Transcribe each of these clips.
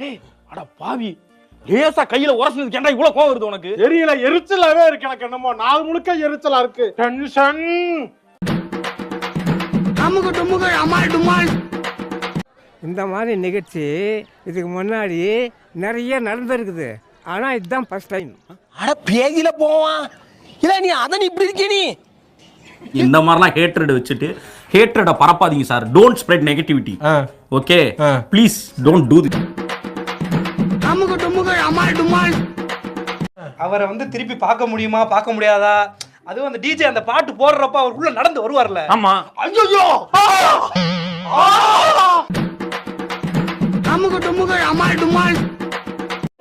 டேய் அட பாவி லேசா கையில உரசுனது கேண்டா இவ்வளவு கோவம் வருது உனக்கு? தெரியல, எரிச்சலாவே இருக்கு எனக்கு. என்னமோ நாள் முழுக்க எரிச்சலா இருக்கு. டென்ஷன். அமுகு டுமுகு அமால் டுமால். இந்த மாதிரி நிகழ்ச்சி இதுக்கு முன்னாடி நிறைய நடந்திருக்குது. ஆனா இதுதான் ஃபர்ஸ்ட் டைம். அட பேஜில போவான் இல்ல, நீ அதான் இப்படி இருக்க. நீ இந்த மாதிரிலாம் ஹேட்ரட் வச்சுட்டு ஹேட்ரட பரப்பாதீங்க sir. Don't spread negativity. Okay please don't do this. அமுகு டுமுகு அமால் டுமால். அவரை வந்து திருப்பி பார்க்க முடியுமா பார்க்க முடியாதா? அதுவும் அந்த டிஜே அந்த பாட்டு போடுறப்ப அவருக்குள்ள நடந்து வருவார்ல. ஆமா. ஐயோ, அமுகு டுமுகு அமால் டுமால்.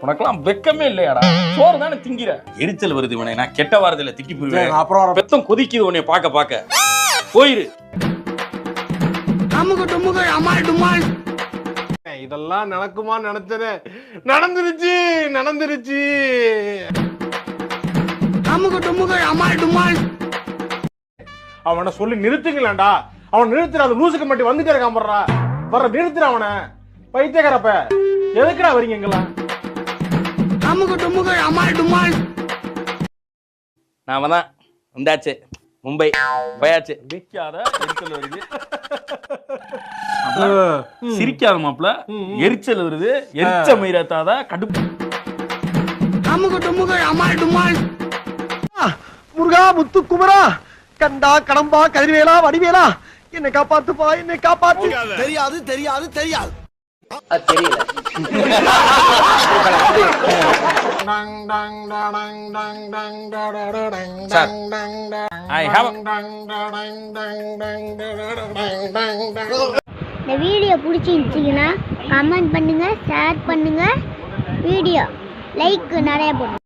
உனக்கெல்லாம் வெக்கமே இல்லையாடா? சோறு தானே திங்கிற. எரிச்சல் வருது இவனை. நான் கெட்ட வாரத்துல திட்டி போயிருவேன். அப்புறம் பெத்தம் கொதிக்குது உன்னை பார்க்க போயிரு. அமுகு டுமுகு அமால் டுமால். இதெல்லாம் நடக்குமா நினைச்சது, நடந்துருச்சு. அமுகு டுமுகு அமால் டுமால். அவனை சொல்லி நிறுத்துங்களேன்டா. அவன் நிறுத்துற, அந்த லூசுக்கு மட்டும் வந்துட்டே இருக்கான். வர்ற நிறுத்துற அவனை. பைத்தியக்காரப்ப எதுக்குடா வரீங்க எங்கெல்லாம்? அமுகு டுமுகு அமால் டுமால். நாம தான் வந்தாச்சு. மும்பை போயாச்சு. சிரிக்காத, எரிச்சல் வருது. சிரிக்காத மாப்ள, எரிச்சல் வருது. எரிச்ச மயிரத்தாத கடுப்பு. அமுகு டுமுகு அமால் டுமால். முருகா முத்து குமரா கண்டா கடம்பா கதிர்வேலா வடிவேலா என்னை காப்பாத்துப்பா, என்னை காப்பாத்து. தெரியாது தெரியாது தெரியாது தெரியல. I have இந்த வீடியோ பிடிச்சிருந்துச்சிங்கன்னா கமெண்ட் பண்ணுங்க, ஷேர் பண்ணுங்க, வீடியோ லைக் நிறைய போடுங்க.